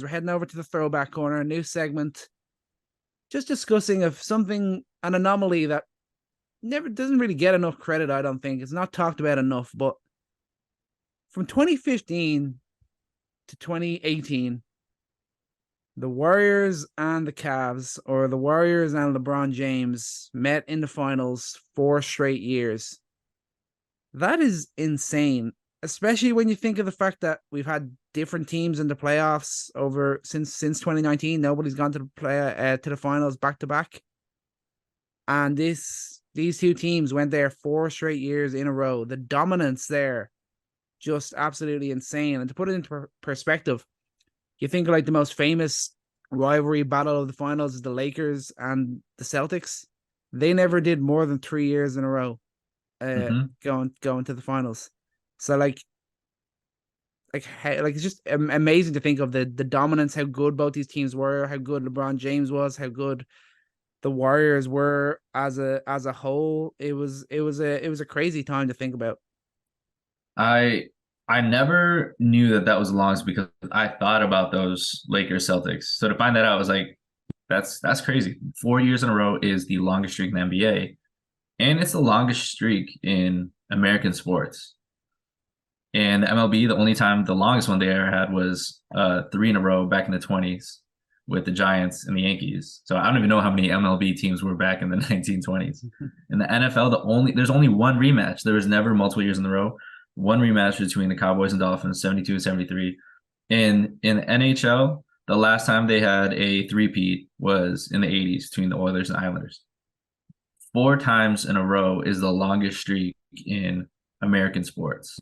We're heading over to the Throwback Corner, a new segment, just discussing of something, an anomaly that never doesn't really get enough credit. I don't think it's not talked about enough. But from 2015 to 2018, the Warriors and the Cavs, or the Warriors and LeBron James, met in the finals 4 straight years. That is insane, especially when you think of the fact that we've had different teams in the playoffs over since 2019. Nobody's gone to the finals back to back, and these two teams went there 4 straight years in a row. The dominance there, just absolutely insane. And to put it into perspective, you think like the most famous rivalry battle of the finals is the Lakers and the Celtics. They never did more than 3 years in a row going to the finals. So it's just amazing to think of the dominance, how good both these teams were, how good LeBron James was, how good the Warriors were as a whole. It was a crazy time to think about. I I never knew that that was the longest because I thought about those Lakers Celtics. So to find that out, I was like, that's crazy. 4 years in a row is the longest streak in the NBA, and it's the longest streak in American sports. And the MLB, the only time the longest one they ever had was three in a row back in the 20s with the Giants and the Yankees. So I don't even know how many MLB teams were back in the 1920s. In the NFL, there's only one rematch. There was never multiple years in a row. One rematch between the Cowboys and Dolphins, 72 and 73. In NHL, the last time they had a three-peat was in the 80s between the Oilers and Islanders. 4 times in a row is the longest streak in American sports.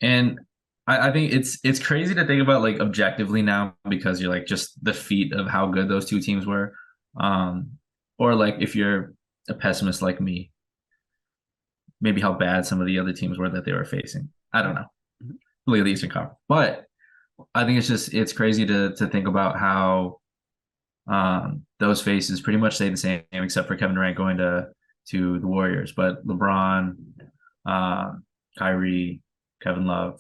And I think it's crazy to think about like objectively now because you're like just the feat of how good those two teams were. Or like if you're a pessimist like me, maybe how bad some of the other teams were that they were facing. I don't know. Look at the Eastern Conference. But I think it's crazy to think about how those faces pretty much stay the same except for Kevin Durant going to the Warriors. But LeBron, Kyrie, Kevin Love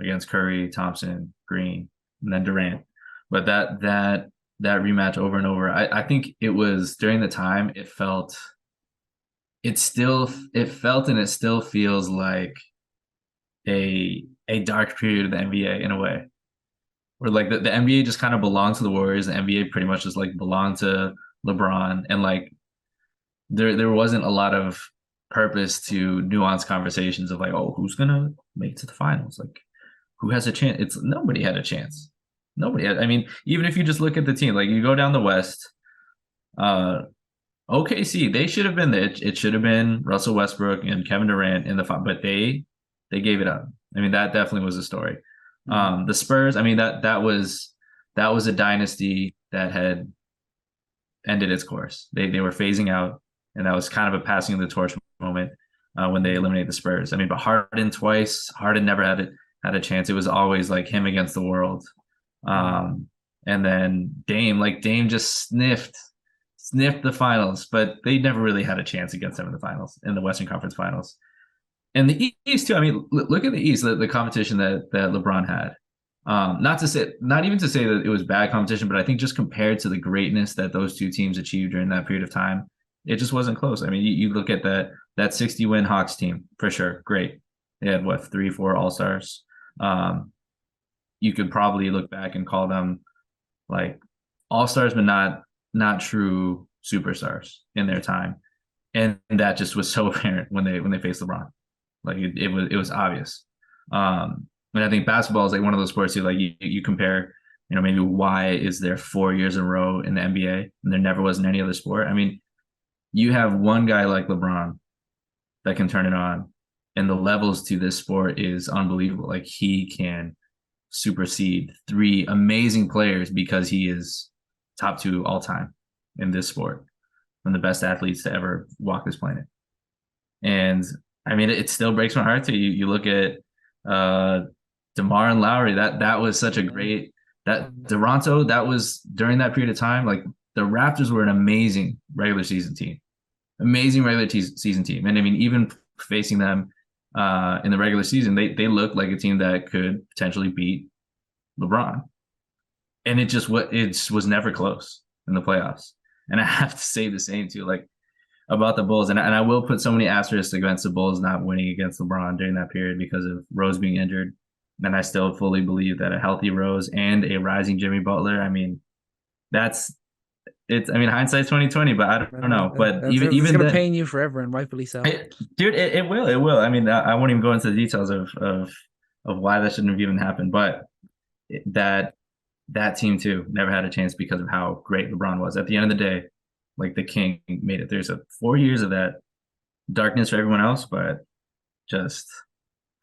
against Curry, Thompson, Green, and then Durant. But that rematch over and over, I think it was during the time it felt and it still feels like a dark period of the NBA in a way. Where like the NBA just kind of belonged to the Warriors, the NBA pretty much just like belonged to LeBron, and like there wasn't a lot of purpose to nuanced conversations of like, oh, who's gonna make it to the finals? Like, who has a chance? It's nobody had a chance. Nobody had. I mean, even if you just look at the team, like you go down the West, OKC, they should have been there. It should have been Russell Westbrook and Kevin Durant in the final, but they gave it up. I mean, that definitely was a story. The Spurs, I mean, that was a dynasty that had ended its course. They were phasing out, and that was kind of a passing of the torch moment when they eliminated the Spurs. I mean, but Harden twice, Harden never had a chance. It was always like him against the world. And then Dame just sniffed the finals, but they never really had a chance against them in the finals, in the Western Conference Finals. And the East too. I mean, look at the East, the competition that LeBron had. Not even to say that it was bad competition, but I think just compared to the greatness that those two teams achieved during that period of time, it just wasn't close. I mean, you look at that 60-win Hawks team for sure, great. They had what 3-4 All-Stars. You could probably look back and call them like All-Stars, but not true superstars in their time, and that just was so apparent when they faced LeBron. Like it was obvious. And I think basketball is like one of those sports too. Like you compare, maybe why is there 4 years in a row in the NBA and there never was in any other sport? I mean, you have one guy like LeBron that can turn it on, and the levels to this sport is unbelievable. Like he can supersede 3 amazing players because he is top 2 all time in this sport, one of the best athletes to ever walk this planet. And I mean, it still breaks my heart to you look at DeMar and Lowry. That was such a great Toronto. That was during that period of time. Like the Raptors were an amazing regular season team, season team. And I mean, even facing them in the regular season, they looked like a team that could potentially beat LeBron. and it was never close in the playoffs. And I have to say the same too, like about the Bulls, and I will put so many asterisks against the Bulls not winning against LeBron during that period because of Rose being injured. And I still fully believe that a healthy Rose and a rising Jimmy Butler, I mean, that's it's. I mean, hindsight's 2020, but I don't know. But It's even gonna then, pain you forever, and rightfully so. dude, it will. It will. I mean, I won't even go into the details of why that shouldn't have even happened, but that team too never had a chance because of how great LeBron was. At the end of the day, like the king made it. There's 4 years of that darkness for everyone else, but just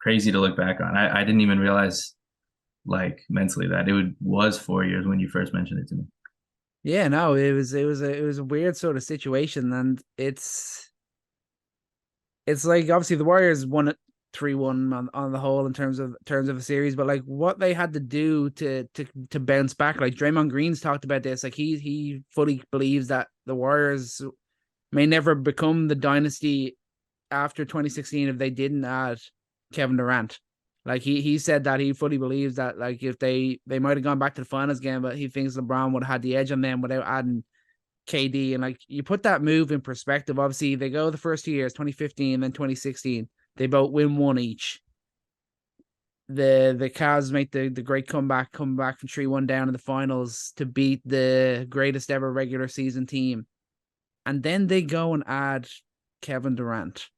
crazy to look back on. I didn't even realize like mentally that was 4 years when you first mentioned it to me. Yeah, no, it was a weird sort of situation, and it's like obviously the Warriors won it 3-1 on the whole in terms of a series, but like what they had to do to bounce back. Like Draymond Green's talked about this. Like he fully believes that the Warriors may never become the dynasty after 2016 if they didn't add Kevin Durant. Like he said that he fully believes that like if they might have gone back to the finals game, but he thinks LeBron would have had the edge on them without adding KD. And like you put that move in perspective, obviously they go the first 2 years, 2015 and 2016, they both win one each. The Cavs make the great comeback, come back from 3-1 down in the finals to beat the greatest ever regular season team. And then they go and add Kevin Durant.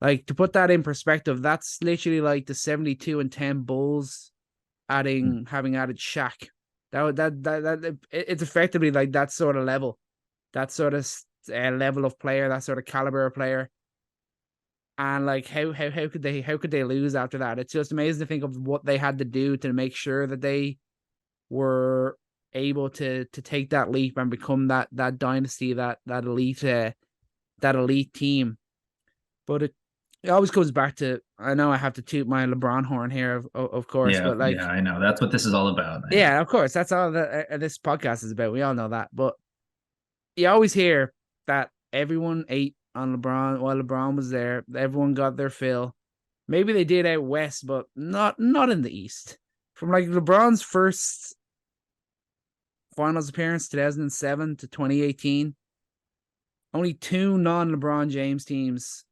Like to put that in perspective, that's literally like the 72-10 Bulls having added Shaq. It's effectively like that sort of level, that sort of level of player, that sort of caliber of player. And like how could they lose after that? It's just amazing to think of what they had to do to make sure that they were able to take that leap and become that dynasty, that elite team. But it always comes back to, I know I have to toot my LeBron horn here, of course, Yeah, but like, yeah, I know. That's what this is all about. yeah, of course, that's all that this podcast is about. We all know that, but you always hear that everyone ate on LeBron while LeBron was there. Everyone got their fill. Maybe they did out west, but not in the east. From like LeBron's first finals appearance, 2007 to 2018, only two non-LeBron James teams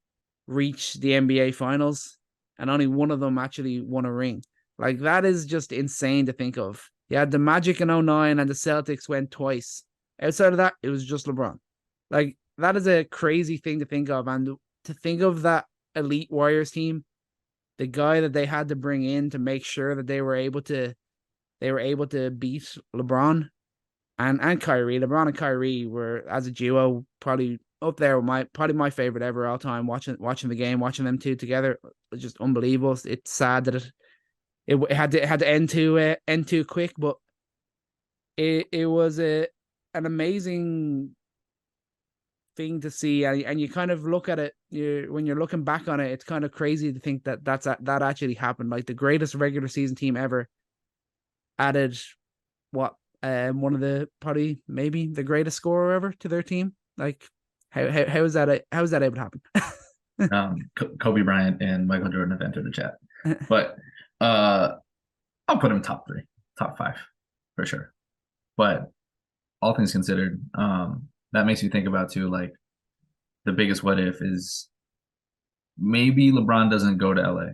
reached the NBA finals, and only one of them actually won a ring. Like that is just insane to think of. You had the Magic in 09 and the Celtics went twice. Outside of that, it was just LeBron. Like that is a crazy thing to think of. And to think of that elite Warriors team, the guy that they had to bring in to make sure that they were able to beat LeBron and Kyrie. LeBron and Kyrie were, as a duo, probably up there with my favorite ever all time. Watching the game, watching them two together, was just unbelievable. It's sad that it had to end too quick, but it was an amazing thing to see, and you kind of look at it. When you're looking back on it, it's kind of crazy to think that that actually happened. Like the greatest regular season team ever added what one of the probably maybe the greatest scorer ever to their team. Like how is that able to happen? Kobe Bryant and Michael Jordan have entered the chat, but I'll put him top 3, top 5 for sure. But all things considered, that makes me think about too, like the biggest what if is maybe LeBron doesn't go to LA.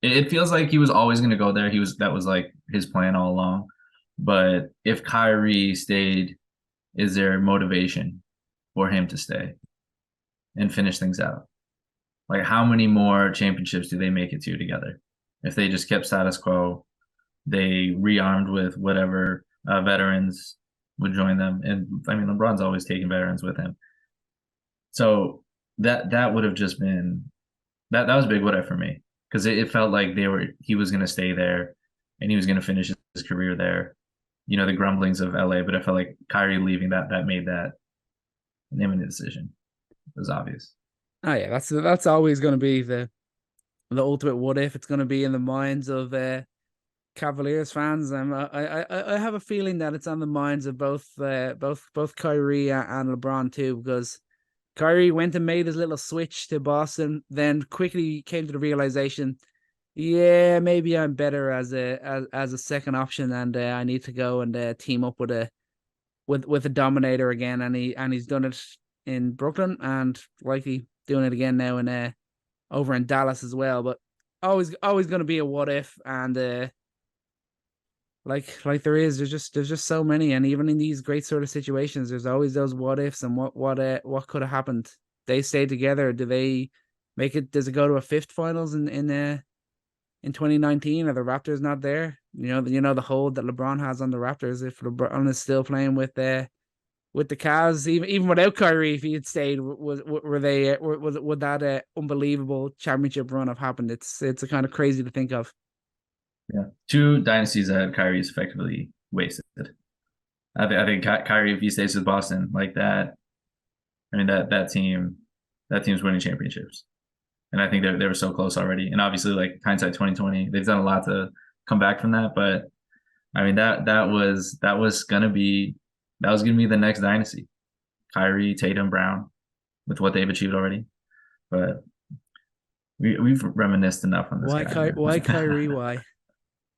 It feels like he was always going to go there. That was like his plan all along. But if Kyrie stayed, is there motivation for him to stay and finish things out? Like how many more championships do they make it to together? If they just kept status quo, they rearmed with whatever veterans would join them. And I mean, LeBron's always taking veterans with him. So that would have just been that was a big what if for me, because it felt like he was going to stay there and he was going to finish his career there. You know, the grumblings of LA, but I felt like Kyrie leaving that made that an imminent decision. It was obvious. Oh yeah, that's always going to be the ultimate what if. It's going to be in the minds of Cavaliers fans. I have a feeling that it's on the minds of both Kyrie and LeBron too, because Kyrie went and made his little switch to Boston, then quickly came to the realization Yeah, maybe I'm better as a second option, and I need to go and team up with a dominator again, and he's done it in Brooklyn and likely doing it again now in over in Dallas as well. But always going to be a what if, and like there's just so many, and even in these great sort of situations, there's always those what ifs and what could have happened. They stay together. Do they make it? Does it go to a fifth finals in 2019? Are the Raptors not there? The hold that LeBron has on the Raptors. If LeBron is still playing with the Cavs, even without Kyrie, if he had stayed, were they would that unbelievable championship run have happened? It's a kind of crazy to think of. Yeah, two dynasties that Kyrie's effectively wasted. I think Kyrie, if he stays with Boston like that, I mean that team's winning championships, and I think they were so close already. And obviously, like hindsight 2020, they've done a lot to come back from that. But I mean that was gonna be the next dynasty. Kyrie, Tatum, Brown, with what they've achieved already. But we've reminisced enough on this guy, man. Why Kyrie? Why?